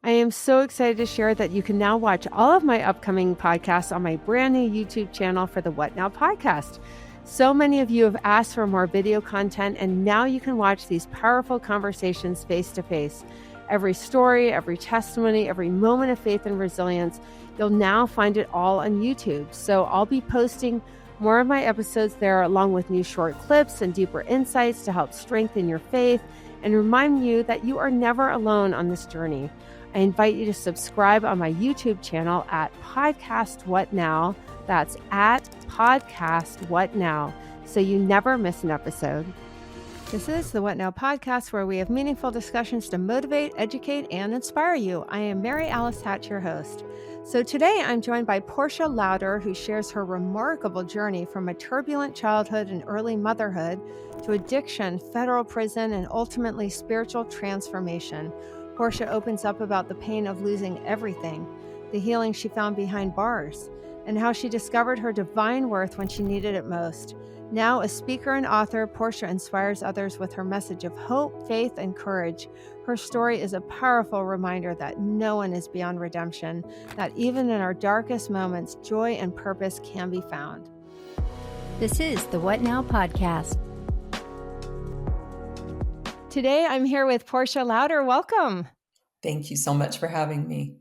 I am so excited to share that you can now watch all of my upcoming podcasts on my brand new YouTube channel for the What Now podcast. So many of you have asked for more video content, and now you can watch these powerful conversations face to face. Every story, every testimony, every moment of faith and resilience, you'll now find it all on YouTube. So I'll be posting more of my episodes there, along with new short clips and deeper insights to help strengthen your faith and remind you that you are never alone on this journey. I invite you to subscribe on my YouTube channel at Podcast What Now. That's at Podcast What Now, so you never miss an episode. This is the What Now podcast, where we have meaningful discussions to motivate, educate, and inspire you. I am Mary Alice Hatch, your host. So today I'm joined by Portia Louder, who shares her remarkable journey from a turbulent childhood and early motherhood to addiction, federal prison, and ultimately spiritual transformation. Portia opens up about the pain of losing everything, the healing she found behind bars, and how she discovered her divine worth when she needed it most. Now a speaker and author, Portia inspires others with her message of hope, faith, and courage. Her story is a powerful reminder that no one is beyond redemption, that even in our darkest moments, joy and purpose can be found. This is the What Now podcast. Today I'm here with Portia Louder. Welcome. Thank you so much for having me.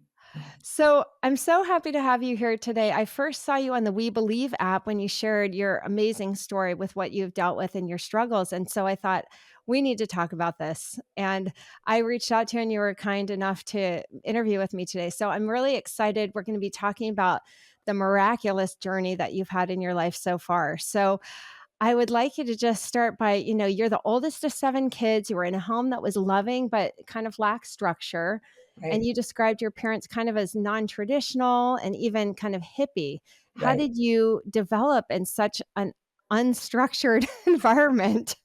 So I'm so happy to have you here today. I first saw you on the We Believe app when you shared your amazing story with what you've dealt with and your struggles. And so I thought, we need to talk about this. And I reached out to you and you were kind enough to interview with me today. So I'm really excited. We're going to be talking about the miraculous journey that you've had in your life so far. So I would like you to just start by, you're the oldest of 7 kids. You were in a home that was loving, but kind of lacked structure. Right. And you described your parents kind of as non-traditional and even kind of hippie. How Right. did you develop in such an unstructured environment?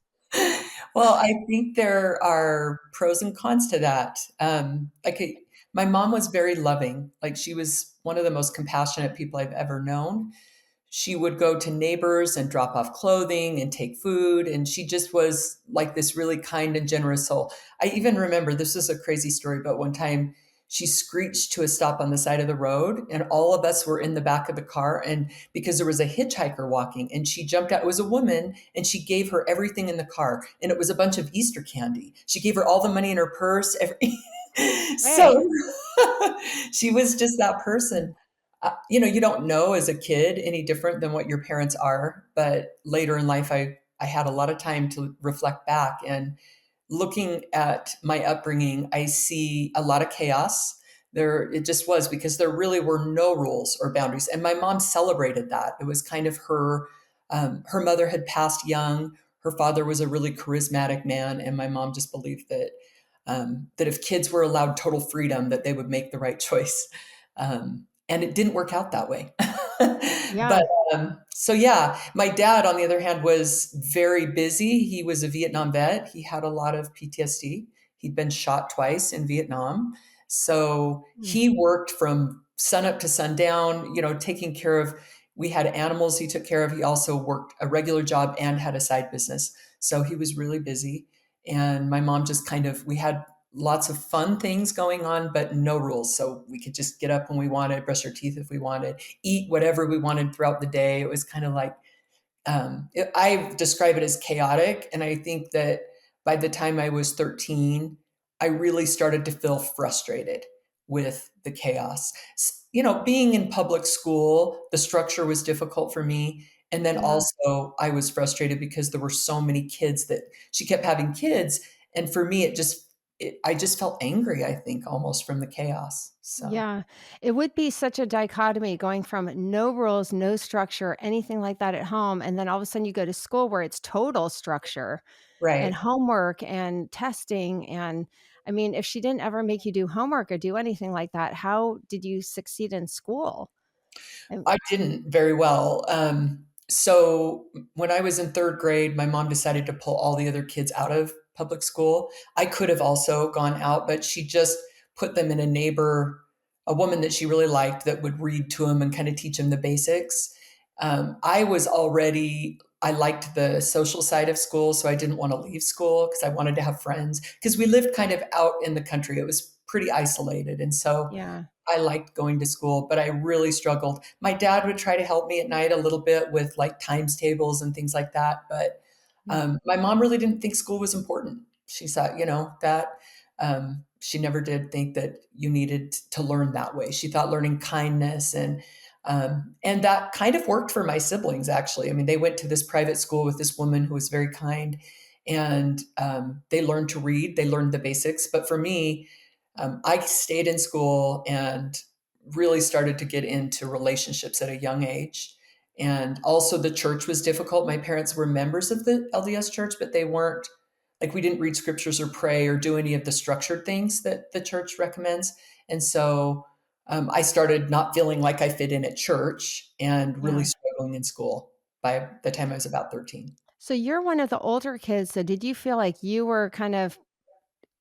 Well, I think there are pros and cons to that. My mom was very loving. Like, she was one of the most compassionate people I've ever known. She would go to neighbors and drop off clothing and take food. And she just was like this really kind and generous soul. I even remember, this is a crazy story, but one time she screeched to a stop on the side of the road, and all of us were in the back of the car. And because there was a hitchhiker walking, and she jumped out, it was a woman, and she gave her everything in the car. And it was a bunch of Easter candy. She gave her all the money in her purse. So she was just that person. You don't know as a kid any different than what your parents are. But later in life, I had a lot of time to reflect back, and looking at my upbringing, I see a lot of chaos. It just was, because there really were no rules or boundaries. And my mom celebrated that. It was kind of her mother had passed young. Her father was a really charismatic man. And my mom just believed that if kids were allowed total freedom, that they would make the right choice. And it didn't work out that way. Yeah. But my dad, on the other hand, was very busy. He was a Vietnam vet. He had a lot of PTSD. He'd been shot twice in Vietnam. So he worked from sun up to sundown, taking care of, we had animals he took care of. He also worked a regular job and had a side business. So he was really busy. And my mom just we had lots of fun things going on, but no rules. So we could just get up when we wanted, brush our teeth if we wanted, eat whatever we wanted throughout the day. It was kind of like, I describe it as chaotic. And I think that by the time I was 13, I really started to feel frustrated with the chaos. Being in public school, the structure was difficult for me. And then also I was frustrated because there were so many kids that she kept having kids. And for me, I just felt angry, I think, almost from the chaos. So Yeah, it would be such a dichotomy going from no rules, no structure, anything like that at home. And then all of a sudden you go to school where it's total structure and right. homework and testing. And I mean, if she didn't ever make you do homework or do anything like that, how did you succeed in school? And- I didn't very well. So when I was in 3rd grade, my mom decided to pull all the other kids out of public school. I could have also gone out, but she just put them in a woman that she really liked that would read to them and kind of teach them the basics. I liked the social side of school, so I didn't want to leave school because I wanted to have friends, because we lived kind of out in the country. It was pretty isolated. And so Yeah. I liked going to school, but I really struggled. My dad would try to help me at night a little bit with like times tables and things like that. But Yeah. my mom really didn't think school was important. She thought, that she never did think that you needed to learn that way. She thought learning kindness and that kind of worked for my siblings, actually. I mean, they went to this private school with this woman who was very kind, and they learned to read, they learned the basics. But for me, I stayed in school and really started to get into relationships at a young age. And also, the church was difficult. My parents were members of the LDS church, but they weren't like, we didn't read scriptures or pray or do any of the structured things that the church recommends. And so I started not feeling like I fit in at church and really Yeah. struggling in school by the time I was about 13. So you're one of the older kids. So did you feel like you were kind of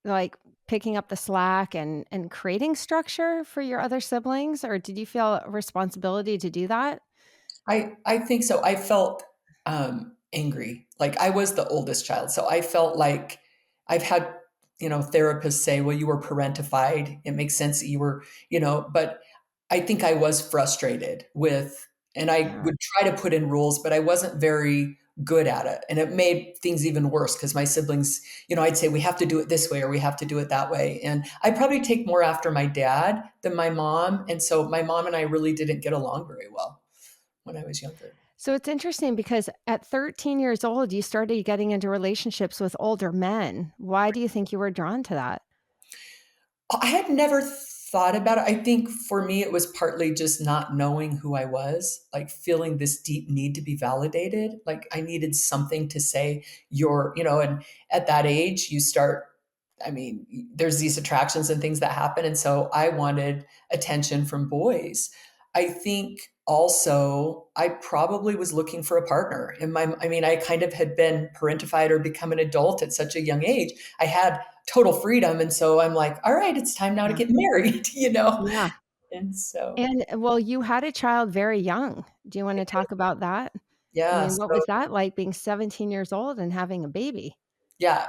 like picking up the slack and creating structure for your other siblings, or did you feel a responsibility to do that? I think so. I felt angry. Like I was the oldest child. So I felt like I've had, therapists say, well, you were parentified. It makes sense that you were, but I think I was frustrated with, and I Yeah. would try to put in rules, but I wasn't very good at it. And it made things even worse because my siblings, I'd say we have to do it this way or we have to do it that way. And I probably take more after my dad than my mom. And so my mom and I really didn't get along very well when I was younger. So it's interesting because at 13 years old, you started getting into relationships with older men. Why do you think you were drawn to that? I had never thought about it. I think for me, it was partly just not knowing who I was, like feeling this deep need to be validated. Like I needed something to say, and at that age, you start, I mean, there's these attractions and things that happen. And so I wanted attention from boys. I think also I probably was looking for a partner. I kind of had been parentified or become an adult at such a young age. I had total freedom. And so I'm like, all right, it's time now to Yeah. get married, Yeah. And so, And well, you had a child very young. Do you want to talk about that? I yeah. mean, what So, was that like being 17 years old and having a baby? yeah,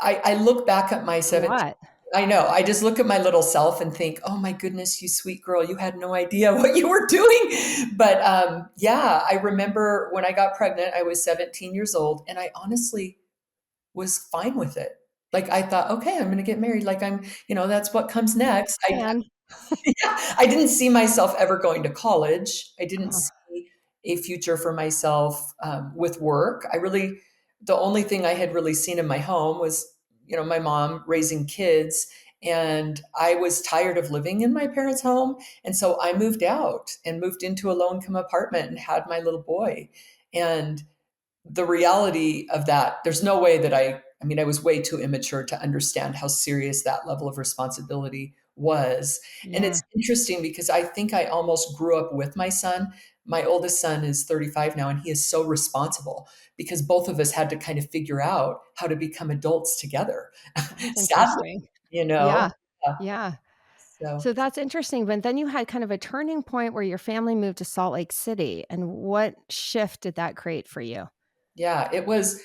I look back at my A 17, lot. I know. I just look at my little self and think, oh my goodness, you sweet girl, you had no idea what you were doing. But yeah, I remember when I got pregnant, I was 17 years old and I honestly was fine with it. Like I thought, okay, I'm going to get married. Like that's what comes next. And I didn't see myself ever going to college. I didn't oh, see a future for myself with work. The only thing I had really seen in my home was, my mom raising kids. And I was tired of living in my parents' home. And so I moved out and moved into a low income apartment and had my little boy. And the reality of that, there's no way that I was way too immature to understand how serious that level of responsibility was. And yeah. it's interesting because I think I almost grew up with my son. My oldest son is 35 now, and he is so responsible because both of us had to kind of figure out how to become adults together. That's Sadly, interesting. you know? Yeah. Yeah. Yeah. So, So that's interesting. But then you had kind of a turning point where your family moved to Salt Lake City. And what shift did that create for you? yeah, it was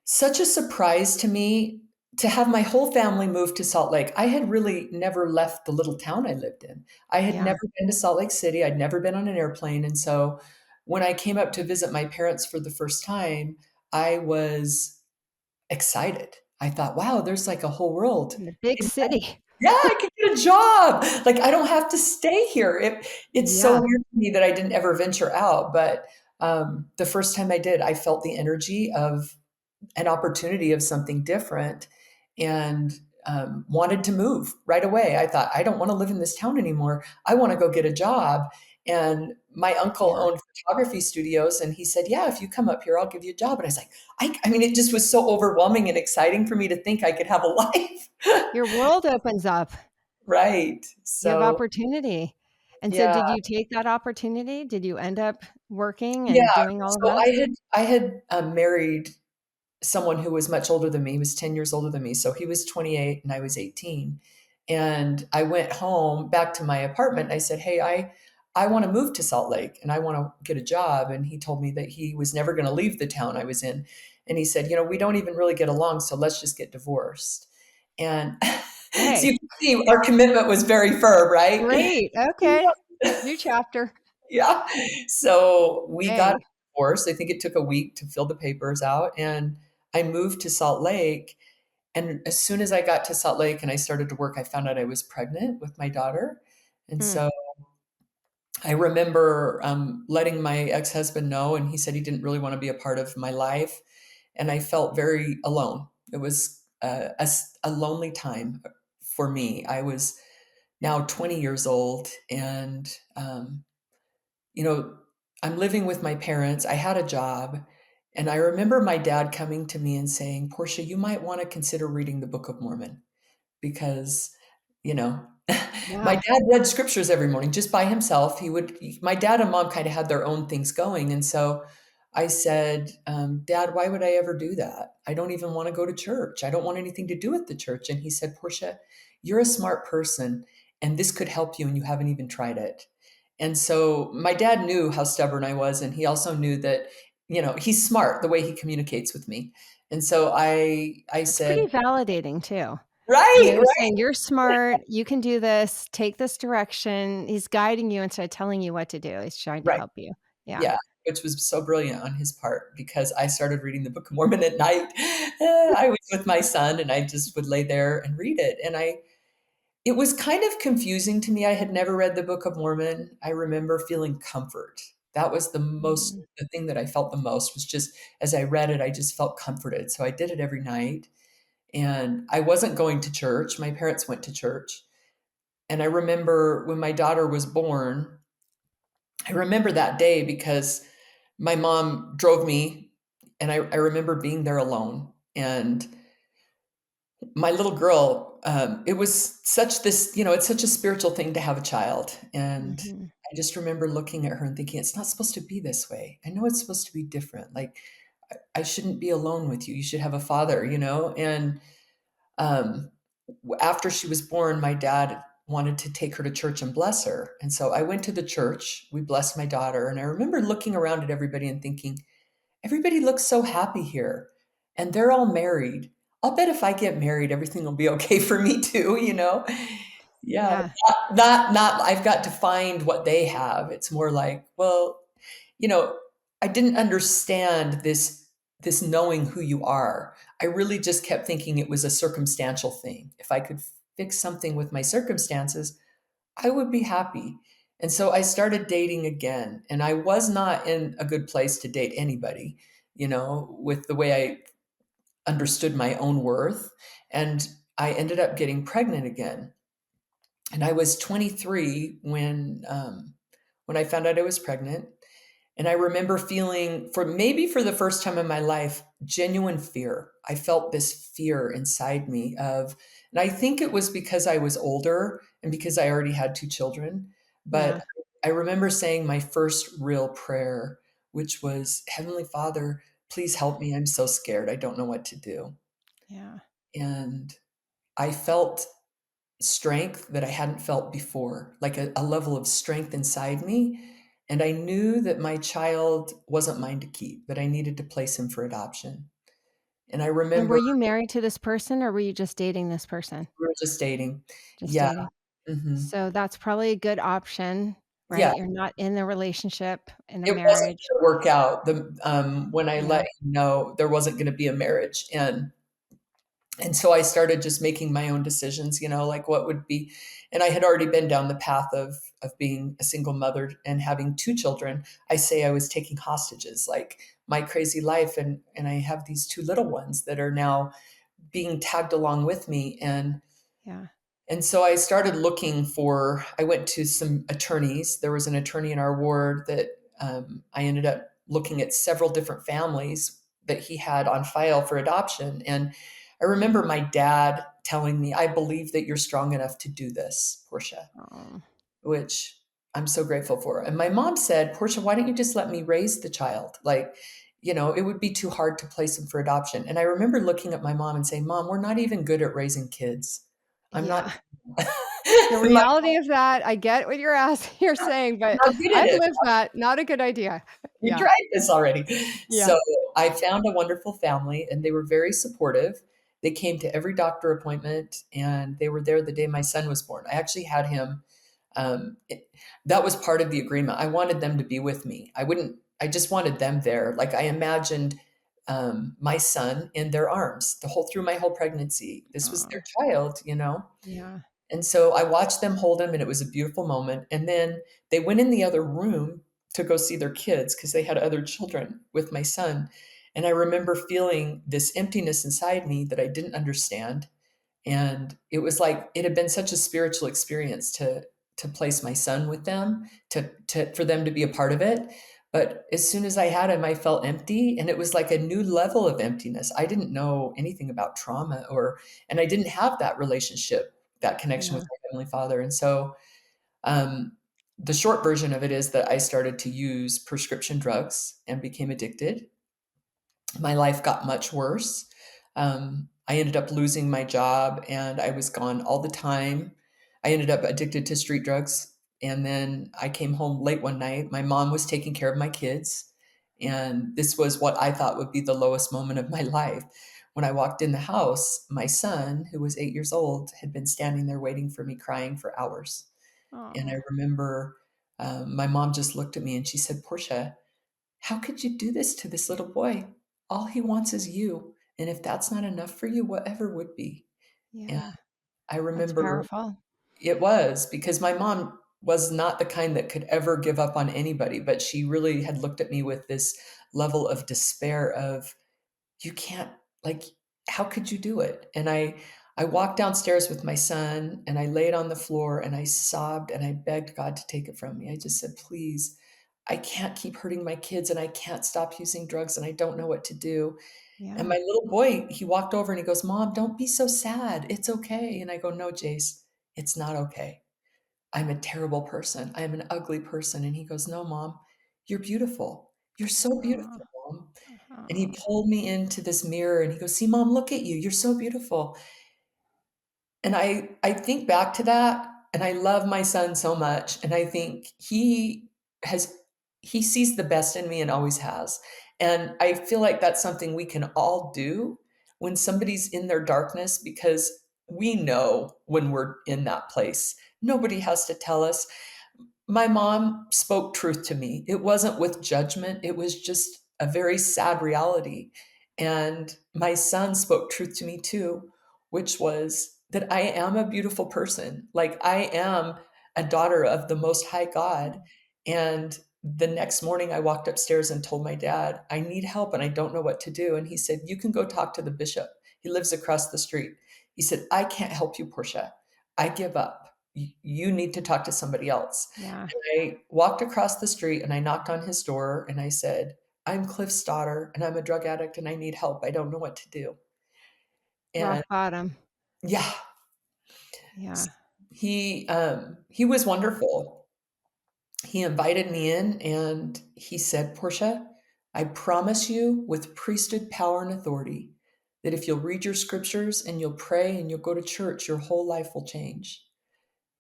such a surprise to me to have my whole family move to Salt Lake. I had really never left the little town I lived in. I had Yeah. never been to Salt Lake City. I'd never been on an airplane. And so when I came up to visit my parents for the first time, I was excited. I thought, wow, there's like a whole world. In the big city. Yeah, I could get a job. Like I don't have to stay here. It's so Yeah. weird to me that I didn't ever venture out. But the first time I did, I felt the energy of an opportunity of something different and wanted to move right away. I thought, I don't want to live in this town anymore. I want to go get a job. And my uncle Yeah. owned photography studios, and he said, yeah, if you come up here, I'll give you a job. And I was like, I mean, it just was so overwhelming and exciting for me to think I could have a life. Your world opens up. Right. You have So, opportunity. And so yeah. did you take that opportunity? Did you end up working Yeah. and doing all of So that? I had married someone who was much older than me. He was 10 years older than me. So he was 28 and I was 18. And I went home back to my apartment and I said, hey, I want to move to Salt Lake and I want to get a job. And he told me that he was never going to leave the town I was in. And he said, we don't even really get along. So let's just get divorced. And So Hey, you can see our commitment was very firm, right? great. Okay. New chapter. Yeah. So we got Dang. divorced. I think it took a week to fill the papers out. And I moved to Salt Lake. And as soon as I got to Salt Lake and I started to work, I found out I was pregnant with my daughter. And Mm. so I remember letting my ex-husband know, and he said he didn't really want to be a part of my life. And I felt very alone. It was a lonely time for me. I was now 20 years old, and you know, I'm living with my parents. I had a job, and I remember my dad coming to me and saying, "Portia, you might want to consider reading the Book of Mormon." Because, you know, my Yeah. dad read scriptures every morning just by himself. My dad and mom kind of had their own things going. And so I said, Dad, why would I ever do that? I don't even want to go to church. I don't want anything to do with the church. And he said, Portia, you're a smart person and this could help you and you haven't even tried it. And so my dad knew how stubborn I was. And he also knew that, he's smart the way he communicates with me. And so I It's pretty said, validating too. right, He's right. saying, you're smart. You can do this. Take this direction. He's guiding you instead of telling you what to do. He's trying to Right. help you. Yeah. Yeah, which was so brilliant on his part because I started reading the Book of Mormon at night. I was with my son and I just would lay there and read it. And it was kind of confusing to me. I had never read the Book of Mormon. I remember feeling comfort. That was Mm. the thing that I felt the most was just as I read it, I just felt comforted. So I did it every night. And I wasn't going to church. My parents went to church. And I remember when my daughter was born, I remember that day because my mom drove me and I remember being there alone. And my little girl, it was such this, it's such a spiritual thing to have a child. And Mhm. I just remember looking at her and thinking, it's not supposed to be this way. I know it's supposed to be different. Like, I shouldn't be alone with you. You should have a father. And um, after she was born, my dad wanted to take her to church and bless her. And so I went to the church. We blessed my daughter. And I remember looking around at everybody and thinking, everybody looks so happy here. And they're all married. I'll bet if I get married, everything will be okay for me too. Yeah. Yeah. Not, I've got to find what they have. It's more like, well, you know, I didn't understand this knowing who you are. I really just kept thinking it was a circumstantial thing. If I could fix something with my circumstances, I would be happy. And so I started dating again, and I was not in a good place to date anybody, with the way I understood my own worth. And I ended up getting pregnant again. And I was 23 when I found out I was pregnant. And I remember feeling, for the first time in my life, genuine fear. I felt this fear inside me and I think it was because I was older and because I already had two children. Yeah. But I remember saying my first real prayer, which was, Heavenly Father, please help me. I'm so scared. I don't know what to do. Yeah. And I felt strength that I hadn't felt before, like a level of strength inside me. And I knew that my child wasn't mine to keep, that I needed to place him for adoption. And I And were remember you married to this person or were you just dating this person? we were just dating. Just Yeah. dating. Hmm. So that's probably a good option, Yeah. right? You're not in a relationship, in a It wasn't marriage. going to work out. When I let Yeah. him know there wasn't going to be a marriage. And so I started just making my own decisions, like what would be, and I had already been down the path of being a single mother and having two children. I say I was taking hostages, like my crazy life, and I have these two little ones that are now being tagged along with me. Yeah. And so I went to some attorneys. There was an attorney in our ward that I ended up looking at several different families that he had on file for adoption. And I remember my dad telling me, I believe that you're strong enough to do this, Portia, Um, which I'm so grateful for. And my mom said, Portia, why don't you just let me raise the child? Like, it would be too hard to place him for adoption. And I remember looking at my mom and saying, Mom, we're not even good at raising kids. I'm not. yeah. The reality of that, I get what you're saying, but Not good at I've it. lived that. Not a good idea. You Yeah. tried this already. Yeah. So I found a wonderful family and they were very supportive. They came to every doctor appointment, and they were there the day my son was born. I actually had him. Um, it, that was part of the agreement. I wanted them to be with me. I just wanted them there. Like I imagined my son in their arms through my whole pregnancy. This was Oh, their child, you know? yeah. And so I watched them hold him, and it was a beautiful moment. And then they went in the other room to go see their kids because they had other children with my son. And I remember feeling this emptiness inside me that I didn't understand. And it was like it had been such a spiritual experience to place my son with them, to for them to be a part of it. But as soon as I had him, I felt empty, and it was like a new level of emptiness. I didn't know anything about trauma, and I didn't have that relationship, that connection with Yeah. my Heavenly Father. And so um, the short version of it is that I started to use prescription drugs and became addicted. My life got much worse. I ended up losing my job, and I was gone all the time. I ended up addicted to street drugs. And then I came home late one night. My mom was taking care of my kids. And this was what I thought would be the lowest moment of my life. When I walked in the house, my son, who was 8 years old, had been standing there waiting for me, crying for hours. And I Oh, remember my mom just looked at me and she said, Portia, how could you do this to this little boy? All he wants is you. And if that's not enough for you, whatever would be? And yeah. I That's remember powerful. it was because my mom was not the kind that could ever give up on anybody, but she really had looked at me with this level of despair of, you can't, like, how could you do it? And I walked downstairs with my son and I laid on the floor and I sobbed and I begged God to take it from me. I just said, please, I can't keep hurting my kids and I can't stop using drugs and I don't know what to do. And Yeah. my little boy, he walked over and he goes, Mom, don't be so sad. It's okay. And I go, no, Jace, it's not okay. I'm a terrible person. I'm an ugly person. And he goes, no, Mom, you're beautiful. You're so Oh, beautiful, Mom. And he oh, pulled me into this mirror and he goes, see, Mom, look at you. You're so beautiful. And I think back to that and I love my son so much. And I think has, he sees the best in me and always has. And I feel like that's something we can all do when somebody's in their darkness because we know when we're in that place. Nobody has to tell us. My mom spoke truth to me. It wasn't with judgment, it was just a very sad reality. And my son spoke truth to me too, which was that I am a beautiful person. Like I am a daughter of the Most High God. And the next morning, I walked upstairs and told my dad, I need help and I don't know what to do. And he said, you can go talk to the bishop. He lives across the street. He said, I can't help you, Portia. I give up. You need to talk to somebody else. yeah. I walked across the street and I knocked on his door and I said, I'm Cliff's daughter and I'm a drug addict and I need help. I don't know what to do. And Rock bottom. yeah, Yeah. he was wonderful. He invited me in and he said, Portia, I promise you with priesthood power and authority that if you'll read your scriptures and you'll pray and you'll go to church, your whole life will change.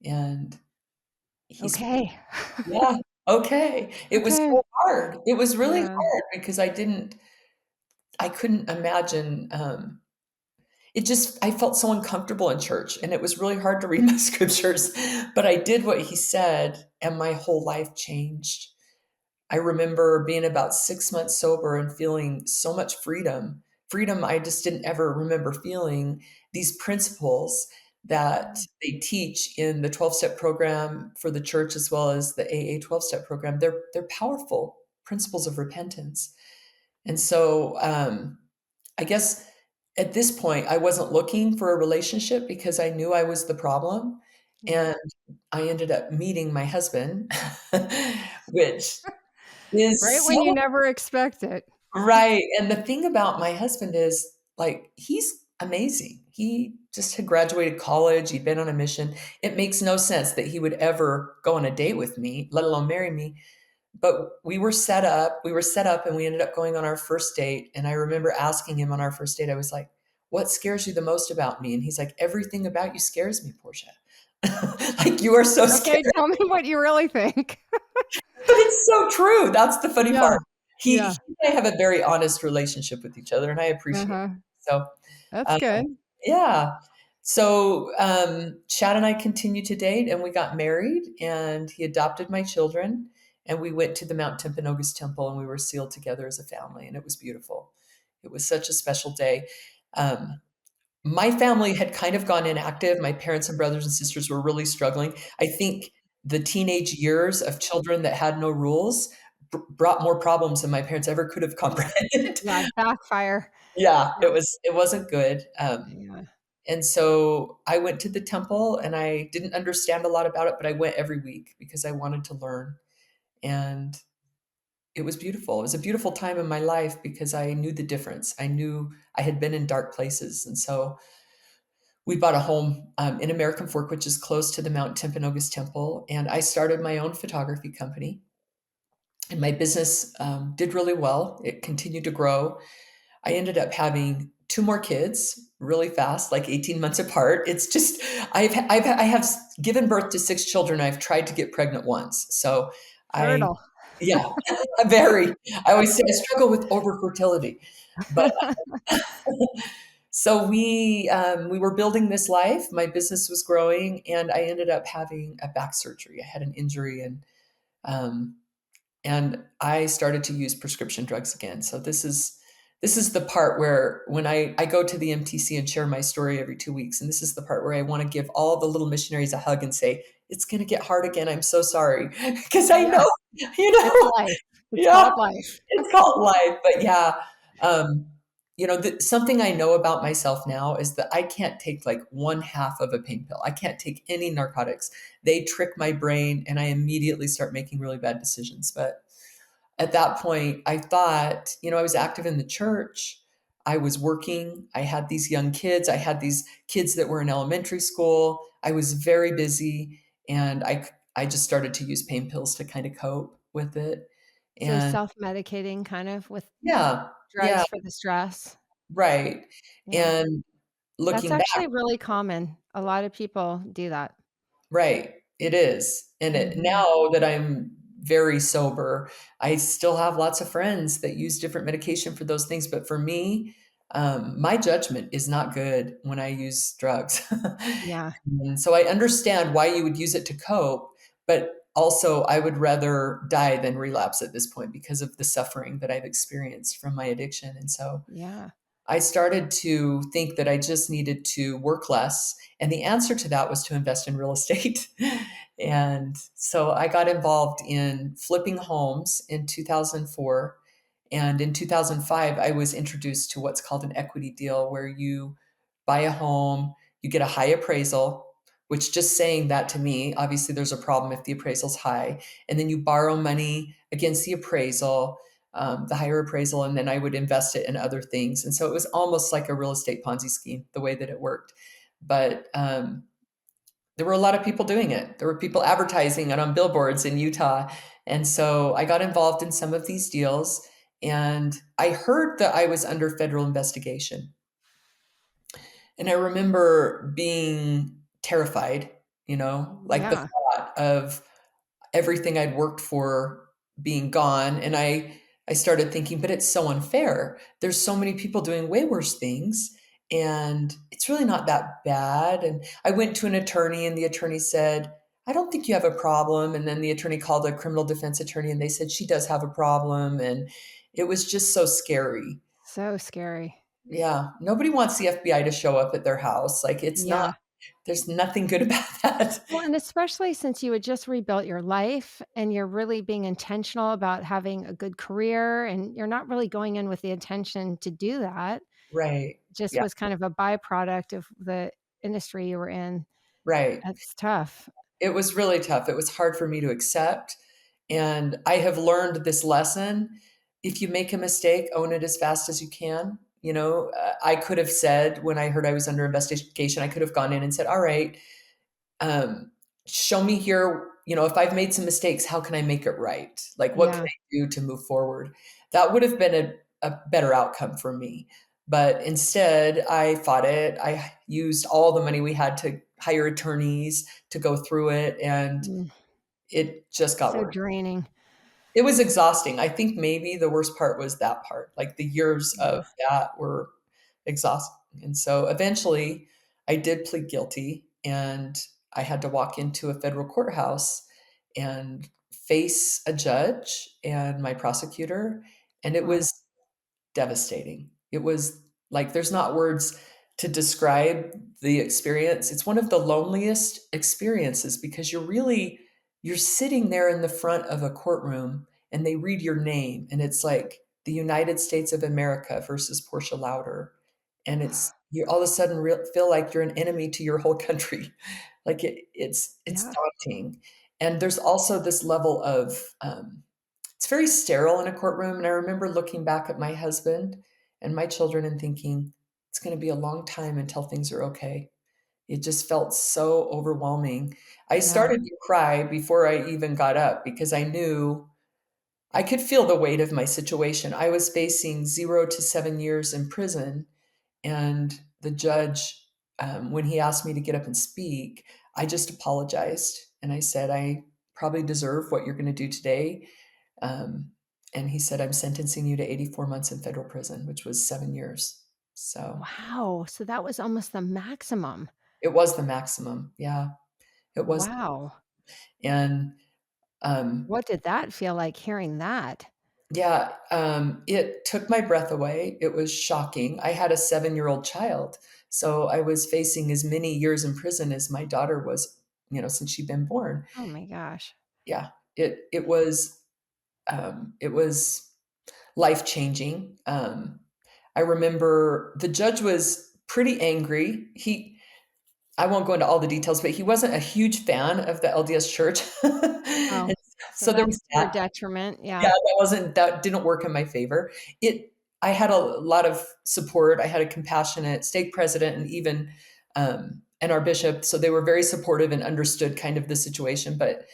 And he's Okay. yeah, okay. It was Okay. so hard. It was really Yeah. hard because I couldn't imagine, I felt so uncomfortable in church and it was really hard to read my scriptures, but I did what he said and my whole life changed. I remember being about 6 months sober and feeling so much freedom. Freedom I just didn't ever remember feeling. These principles that they teach in the 12-step program for the church as well as the AA 12-step program, they're powerful principles of repentance. And so I guess at this point, I wasn't looking for a relationship because I knew I was the problem. Yeah. And I ended up meeting my husband, which is Right when you so never expect it. right. And the thing about my husband is like, he's amazing. He just had graduated college, he'd been on a mission. It makes no sense that he would ever go on a date with me, let alone marry me. But we were set up and we ended up going on our first date. And I remember asking him on our first date, I was like, what scares you the most about me? And he's like, everything about you scares me, Portia. Like you are so scared. Okay, tell me what you really think. But it's so true. That's the funny Yeah. part. He Yeah. and I have a very honest relationship with each other, and I appreciate Uh-huh. it. So, That's um, good. yeah. So, Chad and I continued to date, and we got married, and he adopted my children, and we went to the Mount Timpanogos Temple, and we were sealed together as a family, and it was beautiful. It was such a special day. Um, my family had kind of gone inactive. My parents and brothers and sisters were really struggling. I think the teenage years of children that had no rules brought more problems than my parents ever could have comprehended. Yeah, backfire. Yeah, Yeah. it wasn't good. Yeah. And so I went to the temple, and I didn't understand a lot about it, but I went every week because I wanted to learn. And it was beautiful. It was a beautiful time in my life because I knew the difference. I knew I had been in dark places. And so we bought a home in American Fork, which is close to the Mount Timpanogos Temple. And I started my own photography company. And my business did really well. It continued to grow. I ended up having two more kids really fast, like 18 months apart. It's just, I have given birth to six children. I've tried to get pregnant once. So I, Turtle. yeah, very. I always say I struggle with over fertility. But so we were building this life. My business was growing, and I ended up having a back surgery. I had an injury, um, and I started to use prescription drugs again. So this is the part where when I go to the MTC and share my story every 2 weeks, and this is the part where I want to give all the little missionaries a hug and say, "It's going to get hard again. I'm so sorry," because I Yeah. know, It's life. It's yeah, called life. it's called life. But yeah, um, something I know about myself now is that I can't take like one half of a pain pill. I can't take any narcotics. They trick my brain, and I immediately start making really bad decisions. But at that point, I thought, I was active in the church. I was working. I had these young kids. I had these kids that were in elementary school. I was very busy, and I just started to use pain pills to kind of cope with it. So And self-medicating kind of with yeah, yeah, drugs for the stress. right. Yeah. And That's looking back, actually really common. A lot of people do that. right, it is. And Mhm. now that I'm very sober, I still have lots of friends that use different medication for those things. But for me, my judgment is not good when I use drugs. Yeah. And so I understand why you would use it to cope, but also I would rather die than relapse at this point because of the suffering that I've experienced from my addiction. And so Yeah. I started to think that I just needed to work less. And the answer to that was to invest in real estate. And so I got involved in flipping homes in 2004. And in 2005, I was introduced to what's called an equity deal, where you buy a home, you get a high appraisal, which just saying that to me, obviously there's a problem if the appraisal's high. And then you borrow money against the appraisal, the higher appraisal, and then I would invest it in other things. And so it was almost like a real estate Ponzi scheme, the way that it worked. But there were a lot of people doing it. There were people advertising it on billboards in Utah. And so I got involved in some of these deals, and I heard that I was under federal investigation. And I remember being terrified, like the Yeah. thought of everything I'd worked for being gone. And I started thinking, but it's so unfair. There's so many people doing way worse things, and it's really not that bad. And I went to an attorney, and the attorney said, I don't think you have a problem. And then the attorney called a criminal defense attorney, and they said she does have a problem. And it was just so scary. So scary. Yeah. Nobody wants the FBI to show up at their house. Like, it's not, Yeah. there's nothing good about that. Well, and especially since you had just rebuilt your life and you're really being intentional about having a good career and you're not really going in with the intention to do that. Right. Just Yeah. was kind of a byproduct of the industry you were in. Right. That's tough. It was really tough. It was hard for me to accept. And I have learned this lesson. If you make a mistake, own it as fast as you can. I could have said, when I heard I was under investigation, I could have gone in and said, all right, um, show me here, if I've made some mistakes, how can I make it right? Like, what can Yeah. I do to move forward? That would have been a better outcome for me. But instead, I fought it. I used all the money we had to hire attorneys to go through it, and Mm. it just got So worse. draining. It was exhausting. I think maybe the worst part was that part. Like, the years of Yeah. that were exhausting. And so eventually I did plead guilty, and I had to walk into a federal courthouse and face a judge and my prosecutor. And it Wow. was devastating. It was like, there's not words to describe the experience. It's one of the loneliest experiences because you're sitting there in the front of a courtroom and they read your name and it's like the United States of America versus Portia Louder. And it's you all of a sudden feel like you're an enemy to your whole country. Like it's Yeah. daunting. And there's also this level of it's very sterile in a courtroom. And I remember looking back at my husband and my children and thinking, it's going to be a long time until things are okay. It just felt so overwhelming. I Yeah. started to cry before I even got up because I knew I could feel the weight of my situation. I was facing 0 to 7 years in prison. And the judge, when he asked me to get up and speak, I just apologized. And I said, I probably deserve what you're going to do today. Um, and he said, I'm sentencing you to 84 months in federal prison, which was 7 years. So Wow. So that was almost the maximum. it was the maximum. Yeah, it was. Wow. And um, What did that feel like hearing that? yeah, it took my breath away. It was shocking. I had a 7-year-old child. So I was facing as many years in prison as my daughter was, since she'd been born. Oh my gosh. Yeah, it was life changing. I remember the judge was pretty angry. I won't go into all the details, but he wasn't a huge fan of the LDS Church. Oh, And so so there was that's to your that. detriment. Yeah, Yeah. that didn't work in my favor. I had a lot of support. I had a compassionate stake president and even and our bishop, so they were very supportive and understood kind of the situation. But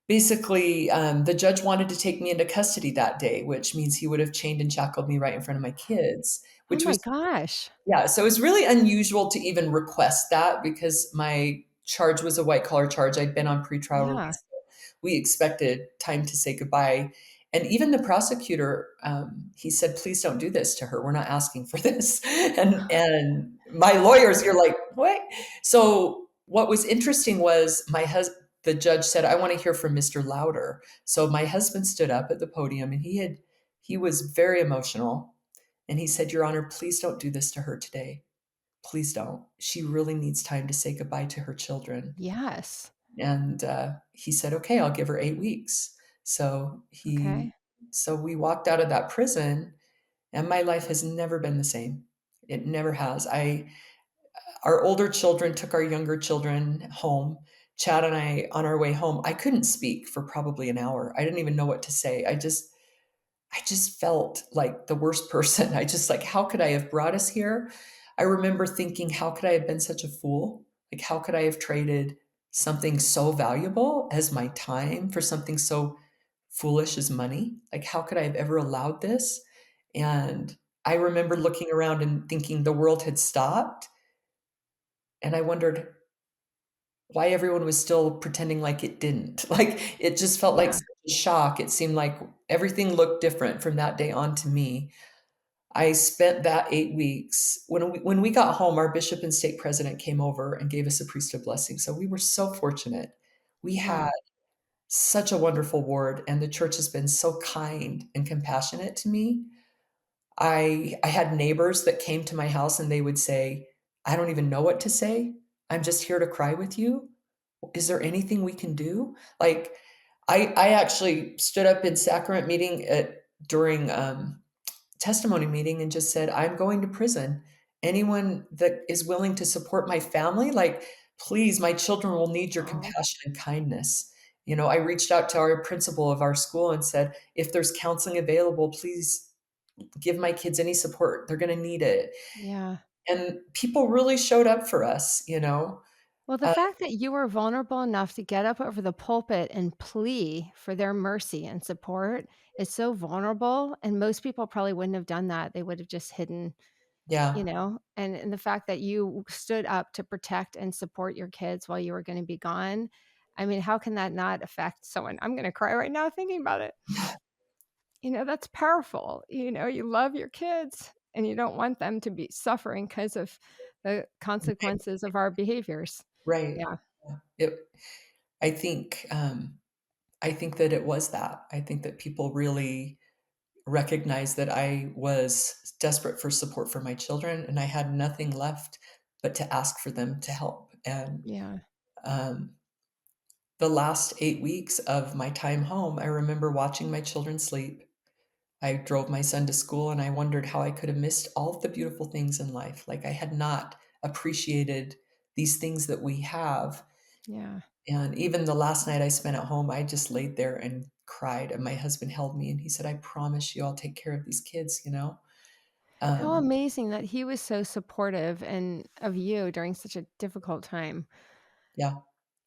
basically, the judge wanted to take me into custody that day, which means he would have chained and shackled me right in front of my kids, Oh which my was gosh. yeah, so it was really unusual to even request that because my charge was a white collar charge. I'd been on pretrial Yeah. release. So we expected time to say goodbye. And even the prosecutor, he said, please don't do this to her. We're not asking for this. And my lawyers, you're like, what? So what was interesting was the judge said, I want to hear from Mr. Louder. So my husband stood up at the podium and he was very emotional. And he said, Your Honor, please don't do this to her today. Please don't. She really needs time to say goodbye to her children. Yes. And he said, Okay, I'll give her 8 weeks. So Okay. so we walked out of that prison, and my life has never been the same. It never has. Our older children took our younger children home. Chad and I, on our way home, I couldn't speak for probably an hour. I didn't even know what to say. I just felt like the worst person. I just like, how could I have brought us here? I remember thinking, how could I have been such a fool? Like, how could I have traded something so valuable as my time for something so foolish as money? Like, how could I have ever allowed this? And I remember looking around and thinking the world had stopped. And I wondered why everyone was still pretending like it didn't. Like, it just felt like Yeah. such a shock. It seemed like everything looked different from that day on to me. I spent that 8 weeks. When we got home, our bishop and stake president came over and gave us a priesthood blessing. So we were so fortunate. We Yeah. had such a wonderful ward, and the church has been so kind and compassionate to me. I had neighbors that came to my house and they would say, I don't even know what to say. I'm just here to cry with you. Is there anything we can do? Like, I actually stood up in sacrament meeting during testimony meeting and just said, I'm going to prison. Anyone that is willing to support my family, like, please, my children will need your Oh, compassion and kindness. I reached out to our principal of our school and said, if there's counseling available, please give my kids any support. They're going to need it. yeah. And people really showed up for us. Well, the Uh, fact that you were vulnerable enough to get up over the pulpit and plea for their mercy and support is so vulnerable. And most people probably wouldn't have done that. They would have just hidden, yeah. and the fact that you stood up to protect and support your kids while you were going to be gone. I mean, how can that not affect someone? I'm going to cry right now thinking about it. That's powerful. You love your kids. and you don't want them to be suffering because of the consequences of our behaviors. Right. Yeah. Yeah. I think that it was that. I think that people really recognized that I was desperate for support for my children, and I had nothing left but to ask for them to help. And Yeah. um, the last 8 weeks of my time home, I remember watching my children sleep. I drove my son to school, and I wondered how I could have missed all of the beautiful things in life. Like I had not appreciated these things that we have. Yeah. And even the last night I spent at home, I just laid there and cried. And my husband held me and he said, I promise you I'll take care of these kids, you know? How Um, amazing that he was so supportive and of you during such a difficult time. yeah,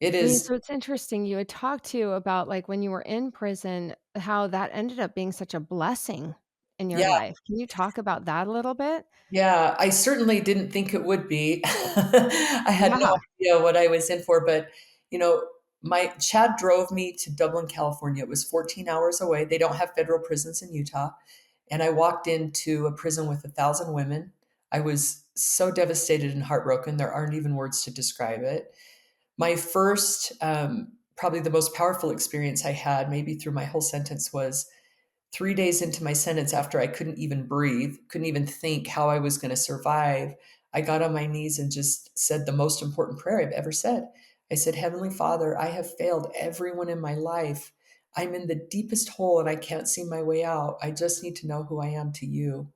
it I mean, is. so it's interesting you had talked to about like when you were in prison, how that ended up being such a blessing in your Yeah, life. Can you talk about that a little bit? yeah. I certainly didn't think it would be. I had no Yeah. idea what I was in for, but you know, my Chad drove me to Dublin, California. It was 14 hours away. They don't have federal prisons in Utah. And I walked into a prison with 1,000 women. I was so devastated and heartbroken. There aren't even words to describe it. My first, probably the most powerful experience I had, maybe through my whole sentence, was 3 days into my sentence after I couldn't even breathe, couldn't even think how I was going to survive. I got on my knees and just said the most important prayer I've ever said. I said, Heavenly Father, I have failed everyone in my life. I'm in the deepest hole and I can't see my way out. I just need to know who I am to you.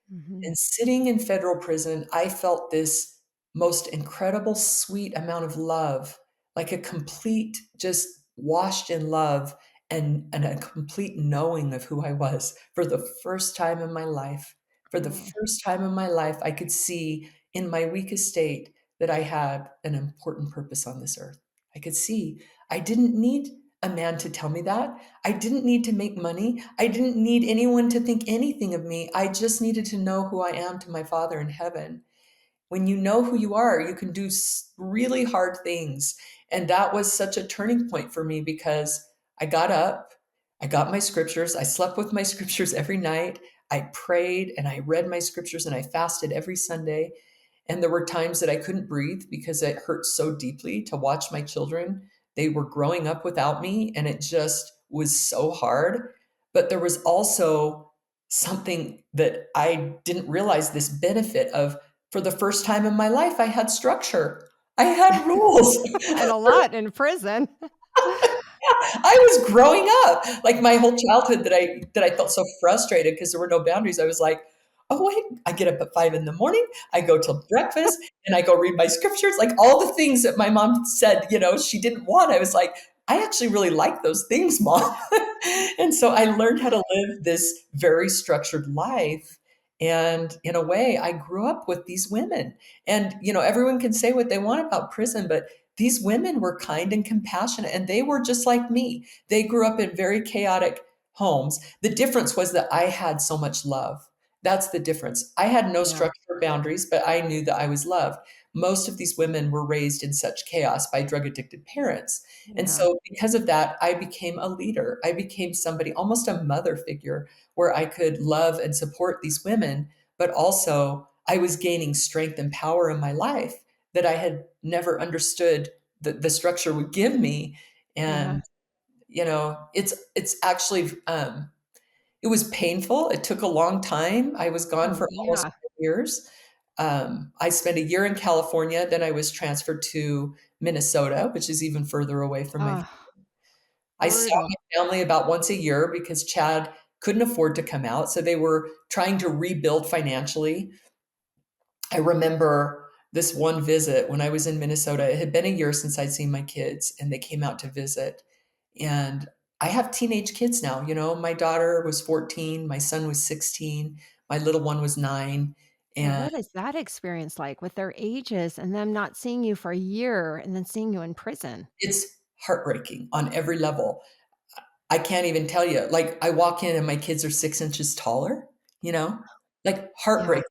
Mhm. And sitting in federal prison, I felt this most incredible, sweet amount of love, like a complete, just washed in love and a complete knowing of who I was for the first time in my life. For the Oh, first time in my life, I could see in my weakest state that I had an important purpose on this earth. I could see I didn't need a man to tell me that. I didn't need to make money. I didn't need anyone to think anything of me. I just needed to know who I am to my Father in heaven. When you know who you are, you can do really hard things. And that was such a turning point for me because I got up, I got my scriptures, I slept with my scriptures every night. I prayed and I read my scriptures and I fasted every Sunday. And there were times that I couldn't breathe because it hurt so deeply to watch my children. They were growing up without me, and it just was so hard. But there was also something that I didn't realize, this benefit of, for the first time in my life, I had structure. I had rules. and a lot in prison. I was growing up. Like my whole childhood that I felt so frustrated because there were no boundaries. I was like, oh wait, I get up at 5 in the morning, I go till breakfast, and I go read my scriptures. Like all the things that my mom said, she didn't want. I was like, I actually really like those things, Mom. And so I learned how to live this very structured life. And in a way, I grew up with these women. And everyone can say what they want about prison, but these women were kind and compassionate, and they were just like me. They grew up in very chaotic homes. The difference was that I had so much love. That's the difference. I had no Yeah. structure or boundaries, but I knew that I was loved. Most of these women were raised in such chaos by drug addicted parents. And Yeah. so, because of that, I became a leader. I became somebody, almost a mother figure, where I could love and support these women, but also I was gaining strength and power in my life that I had never understood that the structure would give me. Yeah. And it's actually it was painful. It took a long time. I was gone Oh, for almost yeah. 4 years. I spent a year in California, then I was transferred to Minnesota, which is even further away from my. Oh, I saw brutal. my family about once a year because Chad couldn't afford to come out, so they were trying to rebuild financially. I remember this one visit when I was in Minnesota. It had been a year since I'd seen my kids, and they came out to visit. And I have teenage kids now. My daughter was 14, my son was 16, my little one was 9. Yeah, And what is that experience like with their ages and them not seeing you for a year and then seeing you in prison? it's heartbreaking on every level. I can't even tell you. Like, I walk in and my kids are 6 inches taller, you know, like Yeah. heartbreaking.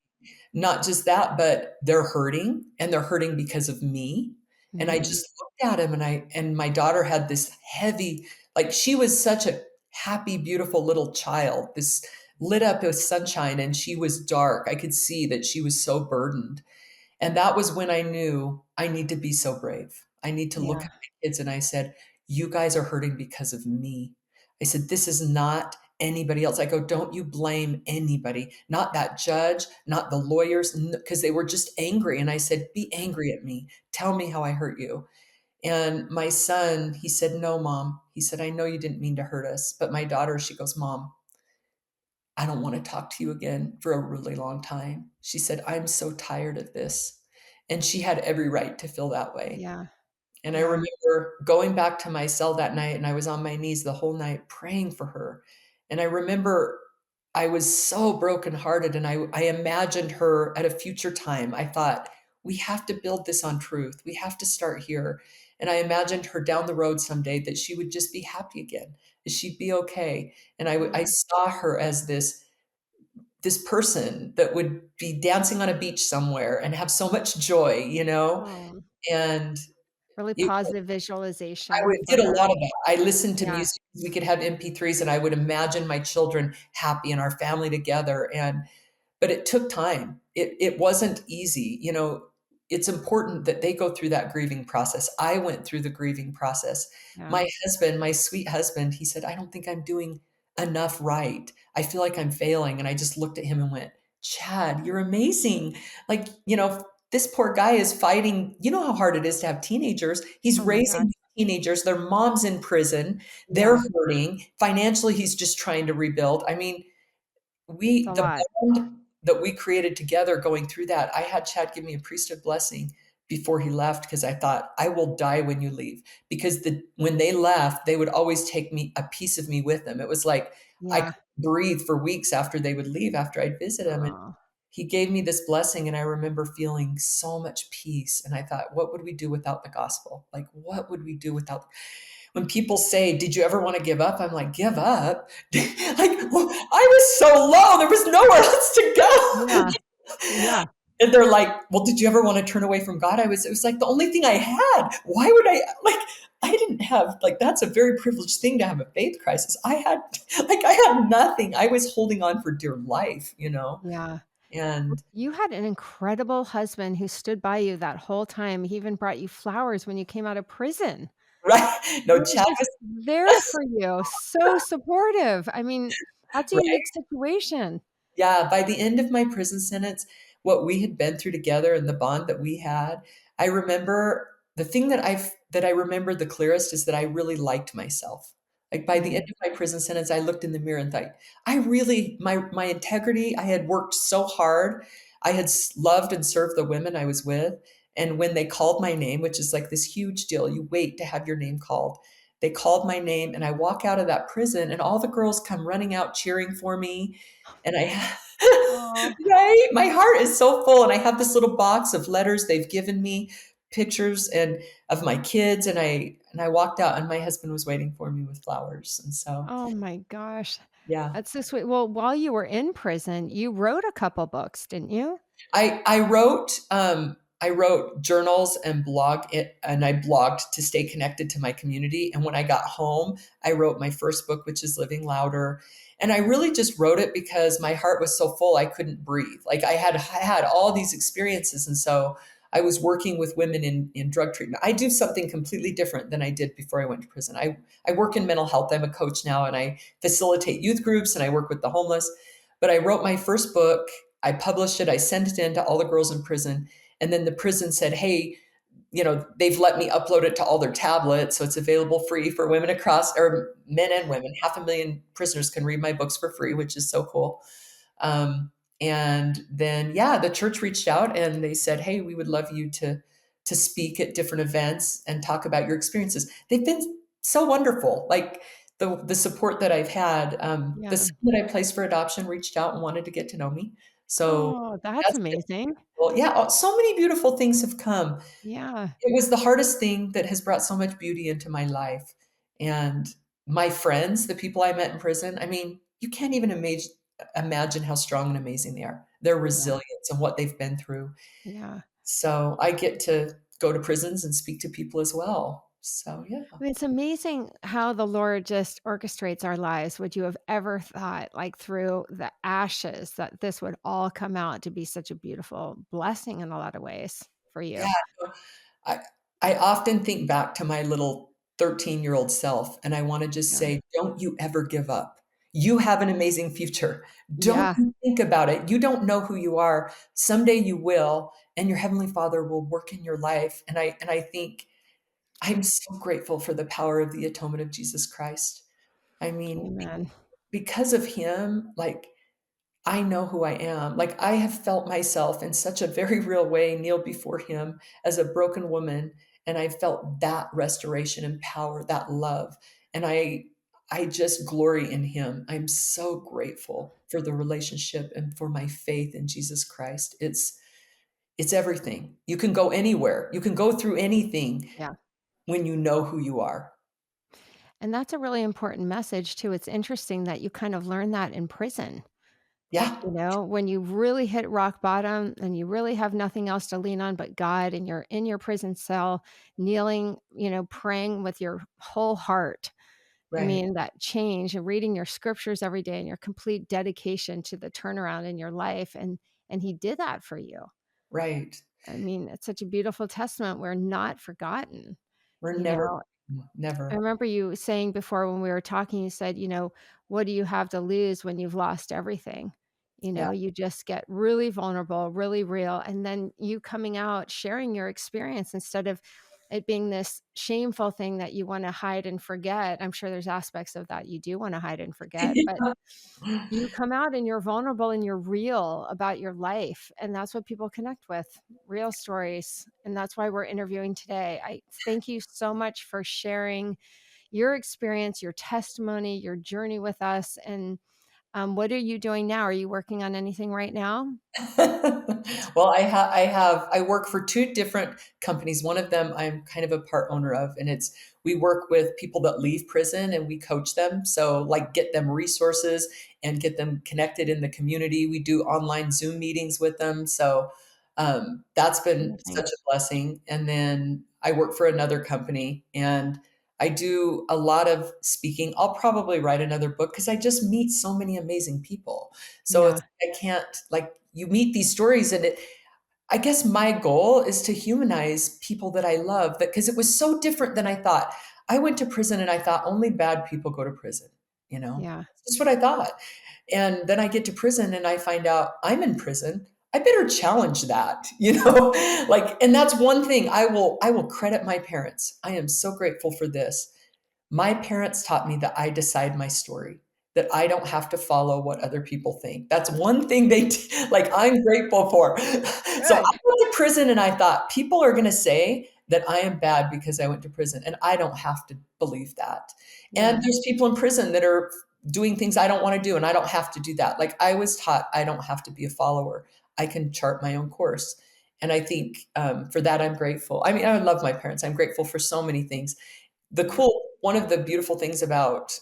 Not just that, but they're hurting, and they're hurting because of me. And I Mhm. just looked at him, and my daughter had this heavy, like she was such a happy, beautiful little child, this lit up with sunshine, and she was dark. I could see that she was so burdened. And that was when I knew I need to be so brave. I need to look Yeah. at my kids, and I said, you guys are hurting because of me. I said, this is not anybody else. I go, don't you blame anybody, not that judge, not the lawyers, because they were just angry. And I said, be angry at me. Tell me how I hurt you. And my son, he said, no, mom. He said, I know you didn't mean to hurt us. But my daughter, she goes, mom, I don't want to talk to you again for a really long time. She said, I'm so tired of this. And she had every right to feel that way. Yeah. And I Yeah. remember going back to my cell that night, and I was on my knees the whole night praying for her. And I remember I was so brokenhearted, and I imagined her at a future time. I thought, we have to build this on truth. We have to start here. And I imagined her down the road someday that she would just be happy again, that she'd be okay. And I Yeah. saw her as this person that would be dancing on a beach somewhere and have so much joy, Oh, and really it positive I visualization would for did a her. lot of that. I listened to Yeah. music, we could have MP3s, and I would imagine my children happy and our family together, but it took time. It wasn't easy. It's important that they go through that grieving process. I went through the grieving process. Yeah. My husband, my sweet husband, he said, I don't think I'm doing enough right. I feel like I'm failing. And I just looked at him and went, Chad, you're amazing. Like, this poor guy is fighting. You know how hard it is to have teenagers. He's Oh my raising gosh. teenagers. Their mom's in prison. They're Yeah. hurting. Financially, he's just trying to rebuild. I mean, It's a the lot. bond that we created together going through that, I had Chad give me a priesthood blessing before he left, because I thought, I will die when you leave. Because when they left, they would always take a piece of me with them. It was like I Yeah. couldn't breathe for weeks after they would leave, after I'd visit him. And Oh, he gave me this blessing, and I remember feeling so much peace. And I thought, what would we do without the gospel? Like, what would we do without when people say, did you ever want to give up? I'm like, give up? Like, well, I was so low, there was nowhere else to yeah. go. Yeah. And they're like, well, did you ever want to turn away from God? It was like the only thing I had. Why would I didn't have, like, that's a very privileged thing to have a faith crisis. I had nothing. I was holding on for dear life. Yeah. And You had an incredible husband who stood by you that whole time. He even brought you flowers when you came out of prison. right. He No, was Chad just was there for you, so supportive. I mean, that's a right. unique situation. Yeah, by the end of my prison sentence, what we had been through together and the bond that we had, I remember the thing that I remember the clearest is that I really liked myself. Like, by the Mm, end of my prison sentence, I looked in the mirror and thought, I really my integrity, I had worked so hard. I had loved and served the women I was with, and when they called my name, which is like this huge deal, you wait to have your name called. They called my name, and I walk out of that prison, and all the girls come running out cheering for me, and oh, right? My heart is so full, and I have this little box of letters they've given me, pictures and of my kids, and I walked out, and my husband was waiting for me with flowers. And so, oh my gosh. yeah. That's so sweet. Well, while you were in prison, you wrote a couple books, didn't you? I wrote journals and and I blogged to stay connected to my community. And when I got home, I wrote my first book, which is Living Louder. And I really just wrote it because my heart was so full I couldn't breathe. Like, I had all these experiences, and so I was working with women in drug treatment. I do something completely different than I did before I went to prison. I work in mental health. I'm a coach now, and I facilitate youth groups, and I work with the homeless. But I wrote my first book, I published it, I sent it in to all the girls in prison. And then the prison said, hey, they've let me upload it to all their tablets. So it's available free for women across, or men and women. 500,000 prisoners can read my books for free, which is so cool. And then, yeah, the church reached out, and they said, hey, we would love you to speak at different events and talk about your experiences. They've been so wonderful. Like, the support that I've had. The Yeah. son that I placed for adoption reached out and wanted to get to know me. So Oh, that's that's been amazing. cool. Yeah, so many beautiful things have come. Yeah. It was the hardest thing that has brought so much beauty into my life. And my friends, the people I met in prison, I mean, you can't even imagine how strong and amazing they are. Their Yeah. resilience and what they've been through. Yeah. So I get to go to prisons and speak to people as well. So, yeah. I mean, it's amazing how the Lord just orchestrates our lives. Would you have ever thought, like through the ashes, that this would all come out to be such a beautiful blessing in a lot of ways for Yeah. you? No, I I often think back to my little 13-year-old self, and I wanna just Yeah. say, "Don't you ever give up. You have an amazing future. Don't Yeah. you think about it. You don't know who you are. Someday you will, and your Heavenly Father will work in your life." And I think I'm so grateful for the power of the atonement of Jesus Christ. I mean, Amen. because of him, like, I know who I am. Like, I have felt myself in such a very real way kneel before him as a broken woman, and I felt that restoration and power, that love, and I just glory in him. I'm so grateful for the relationship and for my faith in Jesus Christ. It's everything. You can go anywhere. You can go through anything Yeah. when you know who you are. And that's a really important message too. It's interesting that you kind of learn that in prison. Yeah. When you really hit rock bottom and you really have nothing else to lean on but God, and you're in your prison cell, kneeling, praying with your whole heart. I Right. mean, that change and reading your scriptures every day and your complete dedication to the turnaround in your life. And he did that for you. Right. I mean, it's such a beautiful testament. We're not forgotten, We're you never know. I never. remember you saying before when we were talking, you said, what do you have to lose when you've lost everything? Yeah. You just get really vulnerable, really real. And then you coming out, sharing your experience instead of it being this shameful thing that you want to hide and forget. I'm sure there's aspects of that you do want to hide and forget, but you come out and you're vulnerable and you're real about your life. And that's what people connect with, real stories. And that's why we're interviewing today. I thank you so much for sharing your experience, your testimony, your journey with us. And what are you doing now? Are you working on anything right now? Well, I work for 2 different companies. One of them I'm kind of a part owner of, and we work with people that leave prison and we coach them. So, like, get them resources and get them connected in the community. We do online Zoom meetings with them. So, that's been Amazing. such a blessing. And then I work for another company and I do a lot of speaking. I'll probably write another book because I just meet so many amazing people. So Yeah. it's I can't, like, you meet these stories and I guess my goal is to humanize people that I love, that because it was so different than I thought. I went to prison and I thought only bad people go to prison, you know? Yeah. That's what I thought. And then I get to prison and I find out I'm in prison. I better challenge that, Like, and that's one thing I will credit my parents. I am so grateful for this. My parents taught me that I decide my story, that I don't have to follow what other people think. That's one thing like, I'm grateful for. So I Good. went to prison and I thought people are going to say that I am bad because I went to prison, and I don't have to believe that. And Yeah. there's people in prison that are doing things I don't want to do, and I don't have to do that. Like, I was taught I don't have to be a follower. I can chart my own course. And I think for that, I'm grateful. I mean, I love my parents. I'm grateful for so many things. One of the beautiful things about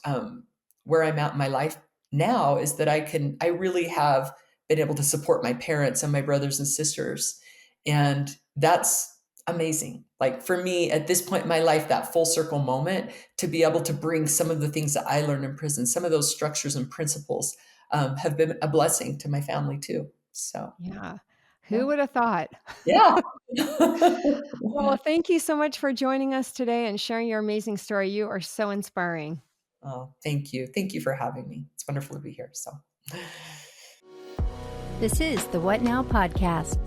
where I'm at in my life now is that I really have been able to support my parents and my brothers and sisters. And that's amazing. Like, for me at this point in my life, that full circle moment to be able to bring some of the things that I learned in prison, some of those structures and principles have been a blessing to my family too. So, Yeah. yeah. Who would have thought? Yeah. Well, thank you so much for joining us today and sharing your amazing story. You are so inspiring. Oh, thank you. Thank you for having me. It's wonderful to be here. So. This is the What Now Podcast.